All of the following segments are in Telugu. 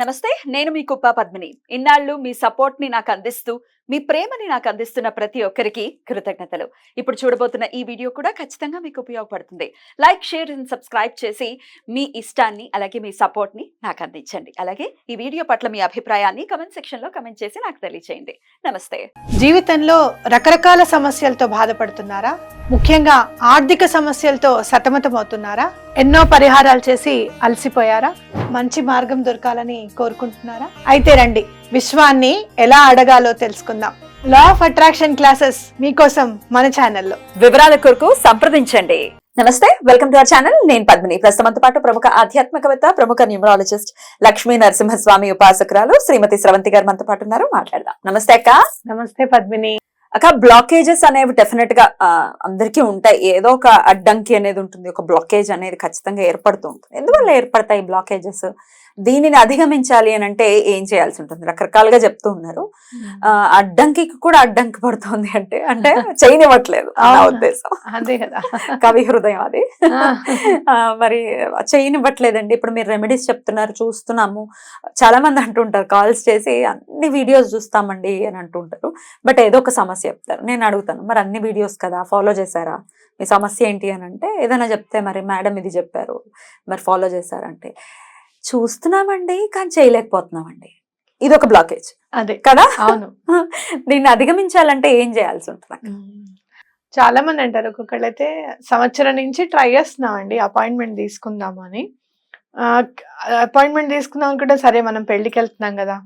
నమస్తే, నేను మీ కుప్ప పద్మిని. ఇన్నాళ్ళు మీ సపోర్ట్ ని నాకు అందిస్తూ, మీ ప్రేమని నాకు అందిస్తున్న ప్రతి ఒక్కరికి కృతజ్ఞతలు. ఇప్పుడు చూడబోతున్న ఈ వీడియో కూడా ఖచ్చితంగా మీకు ఉపయోగపడుతుంది. లైక్, షేర్ అండ్ సబ్స్క్రైబ్ చేసి మీ ఇష్టాన్ని అలాగే మీ సపోర్ట్ ని నాకు అందించండి. అలాగే ఈ వీడియో పట్ల మీ అభిప్రాయాన్ని కమెంట్ సెక్షన్ లో కమెంట్ చేసి నాకు తెలియజేయండి. నమస్తే. జీవితంలో రకరకాల సమస్యలతో బాధపడుతున్నారా? ముఖ్యంగా ఆర్థిక సమస్యలతో సతమతమవుతున్నారా? ఎన్నో పరిహారాలు చేసి అలసిపోయారా? మంచి మార్గం దొరకాలని కోరుకుంటున్నారా? అయితే రండి, విశ్వాన్ని ఎలా అడగాలో తెలుసుకుందాం. లా ఆఫ్ అట్రాక్షన్ క్లాసెస్ మీకోసం మన ఛానల్లో. వివరాల కొరకు సంప్రదించండి. నమస్తే, వెల్కమ్ టు అవర్ ఛానల్. నేను పద్మిని. ప్రస్తుతంతో పాటు ప్రముఖ ఆధ్యాత్మికవేత్త, ప్రముఖ న్యూమరాలజిస్ట్ లక్ష్మీ నరసింహస్వామి ఉపాసకురాలు శ్రీమతి స్రవంతి గారు మనతో పాటు ఉన్నారు. మాట్లాడదాం. నమస్తే అక్క. నమస్తే పద్మిని. అక్క, బ్లాకేజెస్ అనేవి డెఫినెట్ గా అందరికీ ఉంటాయి. ఏదో ఒక అడ్డంకి అనేది ఉంటుంది, ఒక బ్లాకేజ్ అనేది ఖచ్చితంగా ఏర్పడుతూ ఉంటుంది. ఎందువల్ల ఏర్పడతాయి బ్లాకేజెస్? దీనిని అధిగమించాలి అని అంటే ఏం చేయాల్సి ఉంటుంది? రకరకాలుగా చెప్తూ ఉన్నారు. అడ్డంకి కూడా అడ్డంకి పడుతుంది అంటే అంటే చేయనివ్వట్లేదు నా ఉద్దేశం. అదే కదా కవి హృదయం అది. మరి చేయనివ్వట్లేదండి. ఇప్పుడు మీరు రెమెడీస్ చెప్తున్నారు, చూస్తున్నాము. చాలా మంది అంటుంటారు కాల్స్ చేసి, అన్ని వీడియోస్ చూస్తామండి అని అంటుంటారు. బట్ ఏదో ఒక సమస్య చెప్తారు. నేను అడుగుతాను, మరి అన్ని వీడియోస్ కదా, ఫాలో చేశారా? మీ సమస్య ఏంటి అని అంటే ఏదైనా చెప్తే, మరి మేడం ఇది చెప్పారు, మరి ఫాలో చేశారంటే చూస్తున్నామండి కానీ చేయలేకపోతున్నామండి. ఇది ఒక బ్లాకేజ్. అదే కదా? అవును. దీన్ని అధిగమించాలంటే ఏం చేయాల్సి ఉంటుంది? చాలా మంది అంటారు, ఒక్కొక్కళ్ళైతే సంవత్సరం నుంచి ట్రై చేస్తున్నామండి అపాయింట్మెంట్ తీసుకుందాము అని. అపాయింట్మెంట్ తీసుకుందాం అనుకుంటే, సరే మనం పెళ్లికి వెళ్తున్నాం కదా,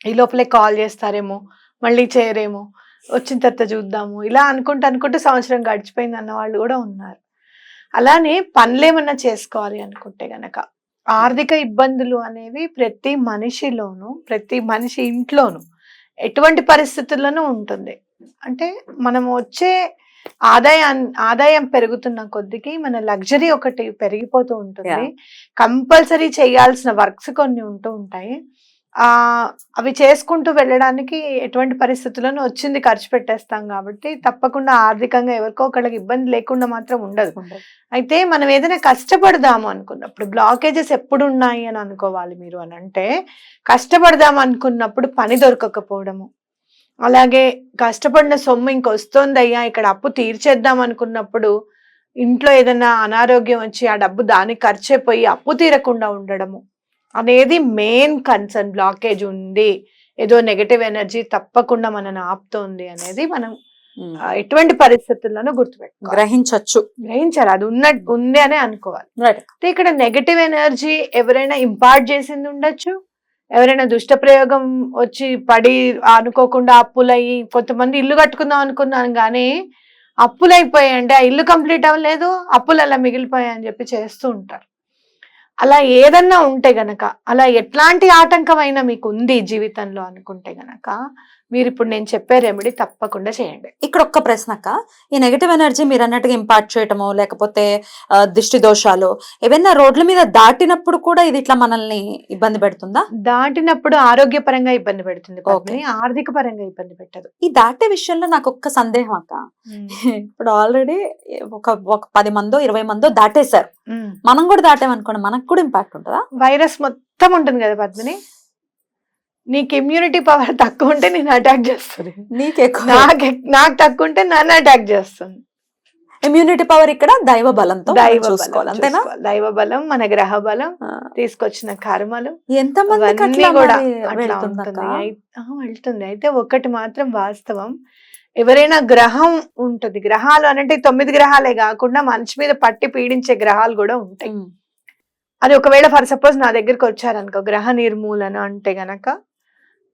ఈ లోపలే కాల్ చేస్తారేమో, మళ్ళీ చేయరేమో, వచ్చిన తర్వాత చూద్దాము, ఇలా అనుకుంటూ సంవత్సరం గడిచిపోయింది అన్న వాళ్ళు కూడా ఉన్నారు. అలానే పనులేమన్నా చేసుకోవాలి అనుకుంటే గనక, ఆర్థిక ఇబ్బందులు అనేవి ప్రతి మనిషిలోను, ప్రతి మనిషి ఇంట్లోను ఎటువంటి పరిస్థితుల్లోనూ ఉంటుంది. అంటే మనం వచ్చే ఆదాయం పెరుగుతున్న కొద్దికి మన లగ్జరీ ఒకటి పెరిగిపోతూ ఉంటుంది. కంపల్సరీ చేయాల్సిన వర్క్స్ కొన్ని ఉంటూ ఉంటాయి. అవి చేసుకుంటూ వెళ్ళడానికి ఎటువంటి పరిస్థితులను వచ్చింది ఖర్చు పెట్టేస్తాం కాబట్టి తప్పకుండా ఆర్థికంగా ఎవరికో ఒకళ్ళకి ఇబ్బంది లేకుండా మాత్రం ఉండదు. అయితే మనం ఏదైనా కష్టపడదాము అనుకున్నప్పుడు, బ్లాకేజెస్ ఎప్పుడు ఉన్నాయి అని అనుకోవాలి మీరు అని అంటే, కష్టపడదాము అనుకున్నప్పుడు పని దొరకకపోవడము, అలాగే కష్టపడిన సొమ్ము ఇంకొస్తుందయ్యా ఇక్కడ అప్పు తీర్చేద్దాం అనుకున్నప్పుడు ఇంట్లో ఏదైనా అనారోగ్యం వచ్చి ఆ డబ్బు దానికి ఖర్చయిపోయి అప్పు తీరకుండా ఉండడము అనేది మెయిన్ కన్సర్న్. బ్లాకేజ్ ఉంది, ఏదో నెగటివ్ ఎనర్జీ తప్పకుండా మనని ఆపుతోంది అనేది మనం ఎటువంటి పరిస్థితుల్లోనూ గ్రహించాలి. అది ఉంది అనే అనుకోవాలి. ఇక్కడ నెగటివ్ ఎనర్జీ ఎవరైనా ఇంపార్ట్ చేసింది ఉండొచ్చు, ఎవరైనా దుష్ట ప్రయోగం వచ్చి పడి అనుకోకుండా అప్పులయ్యి, కొంతమంది ఇల్లు కట్టుకుందాం అనుకున్నాను కానీ అప్పులైపోయాయండి, ఆ ఇల్లు కంప్లీట్ అవ్వలేదు, అప్పులు అలా మిగిలిపోయాయని చెప్పి చేస్తూ ఉంటారు. అలా ఏదన్నా ఉంటే గనక, అలా ఎట్లాంటి ఆటంకమైనా మీకు ఉంది జీవితంలో అనుకుంటే గనక, మీరు ఇప్పుడు నేను చెప్పే రెమెడీ తప్పకుండా చేయండి. ఇక్కడ ఒక్క ప్రశ్న అక్క, ఈ నెగటివ్ ఎనర్జీ మీరు అన్నట్టుగా ఇంపార్ట్ చేయటమో, లేకపోతే దిష్టి దోషాలు ఏవైనా రోడ్ల మీద దాటినప్పుడు కూడా ఇది ఇట్లా మనల్ని ఇబ్బంది పెడుతుందా? దాటినప్పుడు ఆరోగ్యపరంగా ఇబ్బంది పెడుతుంది, ఆర్థిక పరంగా ఇబ్బంది పెట్టదు. ఈ దాటే విషయంలో నాకు ఒక్క సందేహం అక్క. ఇప్పుడు ఆల్రెడీ ఒక 10 మందో 20 మందో దాటేశారు, మనం కూడా దాటామనుకోండి, మనకు కూడా ఇంపాక్ట్ ఉంటుందా? వైరస్ మొత్తం ఉంటుంది కదా పద్మిని. నీకు ఇమ్యూనిటీ పవర్ తక్కువ ఉంటే నేను అటాక్ చేస్తుంది, నాకు తక్కువ ఉంటే నన్ను అటాక్ చేస్తుంది. ఇమ్యూనిటీ పవర్ ఇక్కడ దైవ బలంతో అంతేనా? దైవ బలం, మన గ్రహ బలం, తీసుకొచ్చిన కర్మలు, ఎంతమంది కూడా అట్లా వెళ్తుంది. అయితే ఒకటి మాత్రం వాస్తవం, ఎవరైనా గ్రహం ఉంటుంది, గ్రహాలు అంటే 9 గ్రహాలే కాకుండా మనిషి మీద పట్టి పీడించే గ్రహాలు కూడా ఉంటాయి. అది ఒకవేళ ఫర్ సపోజ్ నా దగ్గరికి వచ్చారనుకో గ్రహ నిర్మూలన అంటే గనక,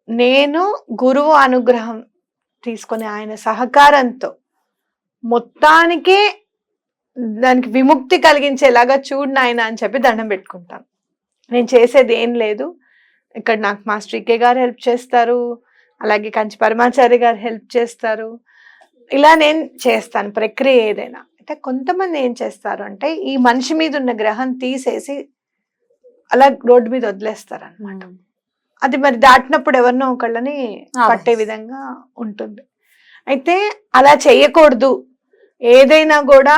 నేను గురువు అనుగ్రహం తీసుకొని ఆయన సహకారంతో మొత్తానికే దానికి విముక్తి కలిగించేలాగా చూడు ఆయన అని చెప్పి దండం పెట్టుకుంటాను. నేను చేసేది ఏం లేదు, ఇక్కడ నాకు మాస్టర్ ఈకే గారు హెల్ప్ చేస్తారు, అలాగే కంచి పరమాచార్య గారు హెల్ప్ చేస్తారు, ఇలా నేను చేస్తాను ప్రక్రియ ఏదైనా. అయితే కొంతమంది ఏం చేస్తారు అంటే, ఈ మనిషి మీద ఉన్న గ్రహం తీసేసి అలా రోడ్డు మీద వదిలేస్తారు అనమాట. అది మరి దాటినప్పుడు ఎవరినో ఒకళ్ళని పట్టే విధంగా ఉంటుంది. అయితే అలా చేయకూడదు. ఏదైనా కూడా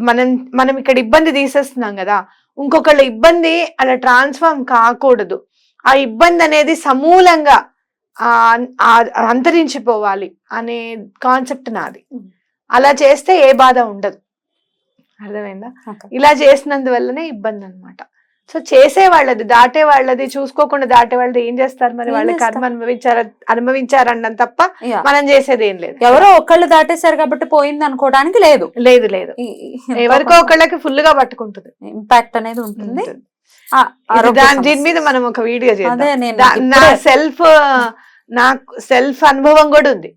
మనం ఇక్కడ ఇబ్బంది తీసేస్తున్నాం కదా, ఇంకొకళ్ళ ఇబ్బంది అలా ట్రాన్స్ఫార్మ్ కాకూడదు. ఆ ఇబ్బంది అనేది సమూలంగా అంతరించిపోవాలి అనే కాన్సెప్ట్ నాది. అలా చేస్తే ఏ బాధ ఉండదు, అర్థమైందా? ఇలా చేసినందువల్లనే ఇబ్బంది అన్నమాట. సో చేసే వాళ్ళది, దాటే వాళ్ళది, చూసుకోకుండా దాటే వాళ్ళది ఏం చేస్తారు మరి? వాళ్ళ కర్మ అనుభవించారన్నం తప్ప మనం చేసేది ఏం లేదు. ఎవరో ఒకళ్ళు దాటేశారు కాబట్టి పోయింది అనుకోవడానికి లేదు. లేదు లేదు, ఎవరికో ఒకళ్ళకి ఫుల్ గా పట్టుకుంటుంది, ఇంపాక్ట్ అనేది ఉంటుంది. దీని మీద మనం ఒక వీడియో చేద్దాం. నాకు సెల్ఫ్ అనుభవం కూడా ఉంది.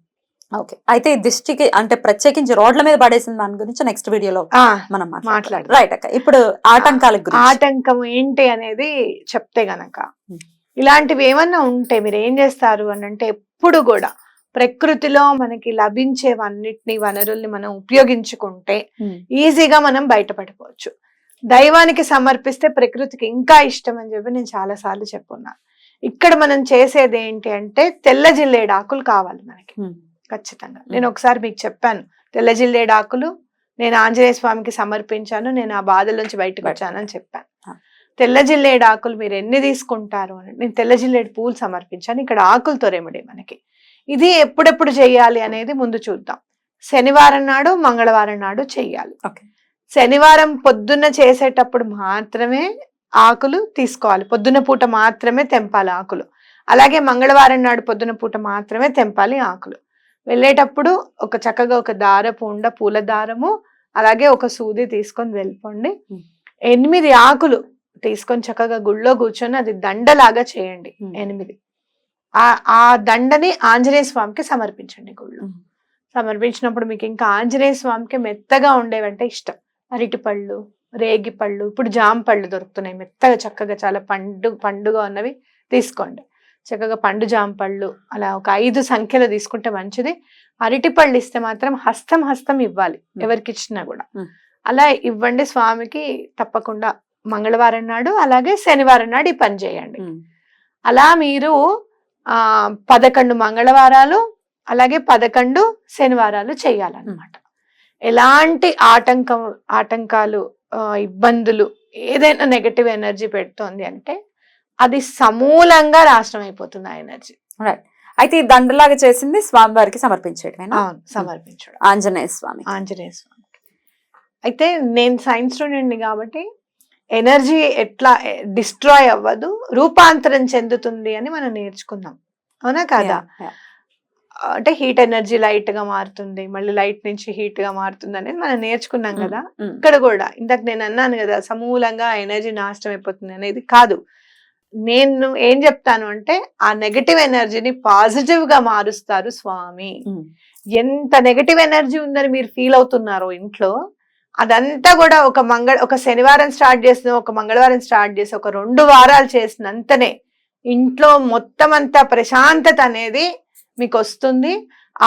ఓకే, అయితే ఈ దిష్టికి అంటే ప్రత్యేకించి రోడ్ల మీద పడేసిన దాని గురించి నెక్స్ట్ వీడియోలో మనం మాట్లాడదాం. రైట్ అక్క, ఇప్పుడు ఆటంకాల గురించి. ఆటంకం ఏంటి అనేది చెప్తే గనక, ఇలాంటివి ఏమన్నా ఉంటే మీరు ఏం చేస్తారు అని అంటే, ఎప్పుడు కూడా ప్రకృతిలో మనకి లభించేవన్నిటిని, వనరుల్ని మనం ఉపయోగించుకుంటే ఈజీగా మనం బయటపడిపోవచ్చు. దైవానికి సమర్పిస్తే ప్రకృతికి ఇంకా ఇష్టం అని చెప్పి నేను చాలా సార్లు చెప్పున్నాను. ఇక్కడ మనం చేసేది ఏంటి అంటే, తెల్ల జిల్లేడు ఆకులు కావాలి మనకి ఖచ్చితంగా. నేను ఒకసారి మీకు చెప్పాను, తెల్ల జిల్లేడు ఆకులు నేను ఆంజనేయ స్వామికి సమర్పించాను, నేను ఆ బాధల నుంచి బయటకు వచ్చాను అని చెప్పాను. తెల్ల జిల్లేడు ఆకులు మీరు ఎన్ని తీసుకుంటారు అని, నేను తెల్ల జిల్లేడు పూలు సమర్పించాను. ఇక్కడ ఆకులతో రెమెడీ మనకి. ఇది ఎప్పుడెప్పుడు చెయ్యాలి అనేది ముందు చూద్దాం. శనివారం నాడు, మంగళవారం నాడు చెయ్యాలి. శనివారం పొద్దున్న చేసేటప్పుడు మాత్రమే ఆకులు తీసుకోవాలి, పొద్దున్న పూట మాత్రమే తెంపాలి ఆకులు. అలాగే మంగళవారం నాడు పొద్దున పూట మాత్రమే తెంపాలి ఆకులు. వెళ్ళేటప్పుడు ఒక చక్కగా ఒక దారపు ఉండ, పూల దారము, అలాగే ఒక సూది తీసుకొని వెళ్ళిపోండి. 8 ఆకులు తీసుకొని చక్కగా గుళ్ళో కూర్చొని అది దండలాగా చేయండి. 8 ఆ దండని ఆంజనేయ స్వామికి సమర్పించండి గుళ్ళో. సమర్పించినప్పుడు మీకు ఇంకా ఆంజనేయ స్వామికి మెత్తగా ఉండేవంటే ఇష్టం. అరటి పళ్ళు, రేగి పళ్ళు, ఇప్పుడు జామ పళ్ళు దొరుకుతున్నాయి మెత్తగా చక్కగా, చాలా పండుగా ఉన్నవి తీసుకోండి. చక్కగా పండు జామ పళ్ళు అలా ఒక 5 సంఖ్యలో తీసుకుంటే మంచిది. అరటి పళ్ళు ఇస్తే మాత్రం హస్తం ఇవ్వాలి ఎవరికి ఇచ్చినా కూడా. అలా ఇవ్వండి స్వామికి తప్పకుండా. మంగళవారం నాడు అలాగే శనివారం నాడు ఈ పని చేయండి. అలా మీరు 11 మంగళవారాలు అలాగే 11 శనివారాలు చేయాలన్నమాట. ఎలాంటి ఆటంకాలు, ఇబ్బందులు, ఏదైనా నెగటివ్ ఎనర్జీ పెడుతోంది అంటే అది సమూలంగా నాశనం అయిపోతుంది ఆ ఎనర్జీ. అయితే ఈ దండలాగా చేసింది స్వామివారికి సమర్పించేయడమేనా? సమర్పించడం ఆంజనేయ స్వామికి. అయితే నేను సైన్స్ స్టూడెంట్ని కాబట్టి ఎనర్జీ ఎట్లా డిస్ట్రాయ్ అవ్వదు, రూపాంతరం చెందుతుంది అని మనం నేర్చుకున్నాం, అవునా కాదా? అంటే హీట్ ఎనర్జీ లైట్ గా మారుతుంది, మళ్ళీ లైట్ నుంచి హీట్ గా మారుతుంది అనేది మనం నేర్చుకున్నాం కదా. ఇక్కడ కూడా ఇందాక నేను అన్నాను కదా, సమూలంగా ఎనర్జీ నాశనం అయిపోతుంది అనేది కాదు. నేను ఏం చెప్తాను అంటే, ఆ నెగటివ్ ఎనర్జీని పాజిటివ్ గా మారుస్తారు స్వామి. ఎంత నెగటివ్ ఎనర్జీ ఉందని మీరు ఫీల్ అవుతున్నారో ఇంట్లో, అదంతా కూడా ఒక శనివారం స్టార్ట్ చేసిన, ఒక మంగళవారం స్టార్ట్ చేసి, ఒక 2 వారాలు చేసినంతనే ఇంట్లో మొత్తం అంతా ప్రశాంతత అనేది మీకు వస్తుంది.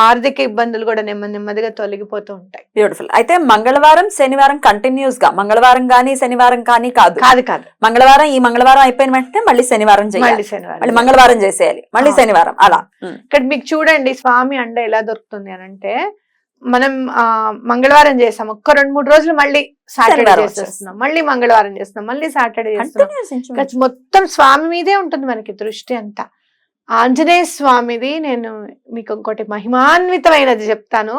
ఆర్థిక ఇబ్బందులు కూడా నెమ్మదిగా తొలగిపోతూ ఉంటాయి. బ్యూటిఫుల్. అయితే మంగళవారం శనివారం కంటిన్యూస్ గా, మంగళవారం కానీ శనివారం కానీ కాదు, మంగళవారం ఈ మంగళవారం అయిపోయిన వెంటనే మళ్ళీ శనివారం చేయాలి, మళ్ళీ మంగళవారం చేసేయాలి, మళ్ళీ శనివారం అలా. ఇక్కడ మీకు చూడండి స్వామి అండ ఎలా దొరుకుతుంది అని అంటే, మనం మంగళవారం చేస్తాం, ఒక్క 2-3 రోజులు మళ్ళీ సాటర్డే చేస్తున్నాం, మళ్ళీ మంగళవారం చేస్తున్నాం, మళ్ళీ సాటర్డే చేస్తున్నాం. మొత్తం స్వామి మీదే ఉంటుంది మనకి దృష్టి అంతా. ఆంజనేయ స్వామిది నేను మీకు ఇంకోటి మహిమాన్వితమైనది చెప్తాను.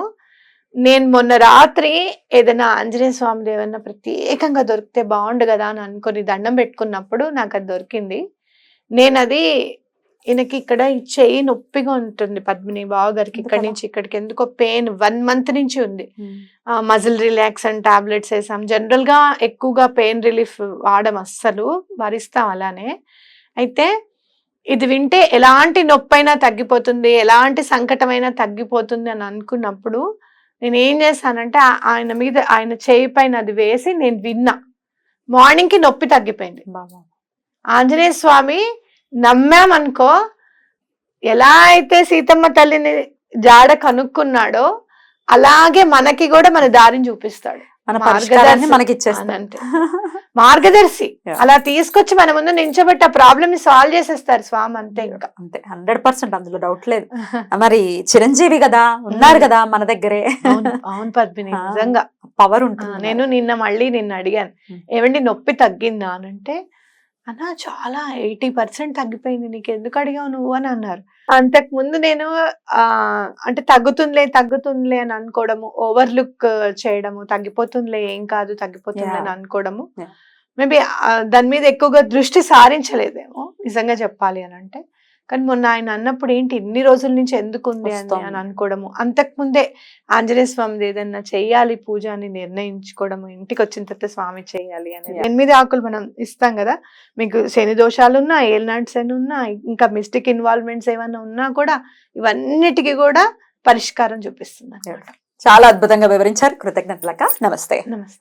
నేను మొన్న రాత్రి ఏదైనా ఆంజనేయ స్వామిది ఏదైనా ప్రత్యేకంగా దొరికితే బాగుండు కదా అని అనుకుని దండం పెట్టుకున్నప్పుడు నాకు అది దొరికింది. నేను అది ఈయనకి ఇక్కడ చెయ్యి నొప్పిగా ఉంటుంది, పద్మిని బావ గారికి ఇక్కడి నుంచి ఇక్కడికి ఎందుకో పెయిన్ 1 month నుంచి ఉంది. మజిల్ రిలాక్సన్ టాబ్లెట్స్ వేసాం. జనరల్ గా ఎక్కువగా పెయిన్ రిలీఫ్ వాడడం, అస్సలు భరిస్తాం అలానే. అయితే ఇది వింటే ఎలాంటి నొప్పైనా తగ్గిపోతుంది, ఎలాంటి సంకటమైనా తగ్గిపోతుంది అని అనుకున్నప్పుడు నేను ఏం చేశానంటే, ఆయన చేయి పైన అది వేసి నేను విన్నా. మార్నింగ్ కి నొప్పి తగ్గిపోయింది. ఆంజనేయ స్వామి నమ్మామనుకో, ఎలా అయితే సీతమ్మ తల్లిని జాడ కనుక్కున్నాడో అలాగే మనకి కూడా మన దారిని చూపిస్తాడు, మనకి ఇచ్చేస్తాడు, మార్గదర్శి. అలా తీసుకొచ్చి మన ముందు నించోబెట్టి ఆ ప్రాబ్లమ్ ని సాల్వ్ చేసేస్తారు స్వామి. అంతే, ఇంకా అంతే, 100% అందులో డౌట్ లేదు. మరి చిరంజీవి కదా, ఉన్నారు కదా మన దగ్గరే. అవును పద్మిని, నిజంగా పవర్ ఉంటుంది. నేను నిన్న అడిగాను, ఏమండి నొప్పి తగ్గిందా అనంటే, అన్న చాలా 80% తగ్గిపోయింది, నీకు ఎందుకు అడిగావు నువ్వు అని అన్నారు. అంతకు ముందు నేను అంటే తగ్గుతుందిలే అని అనుకోవడము, ఓవర్లుక్ చేయడము, తగ్గిపోతుందిలే ఏం కాదు తగ్గిపోతుంది అని అనుకోవడము, Yeah. మేబీ దాని మీద ఎక్కువగా దృష్టి సారించలేదేమో నిజంగా చెప్పాలి అని అంటే. కానీ మొన్న ఆయన అన్నప్పుడు ఏంటి ఇన్ని రోజుల నుంచి ఎందుకు ఉంది అని అనుకోవడము, అంతకు ముందే ఆంజనేయ స్వామిది ఏదన్నా చెయ్యాలి పూజ అని నిర్ణయించుకోవడము, ఇంటికి వచ్చిన తర్వాత స్వామి చెయ్యాలి అని. 8 ఆకులు మనం ఇస్తాం కదా, మీకు శని దోషాలు ఉన్నా, ఏల్నాటి శని ఉన్నా, ఇంకా మిస్టిక్ ఇన్వాల్వ్మెంట్స్ ఏమైనా ఉన్నా కూడా ఇవన్నిటికీ కూడా పరిష్కారం చూపిస్తుంది అన్నమాట. చాలా అద్భుతంగా వివరించారు. కృతజ్ఞతలక్క. నమస్తే. నమస్తే.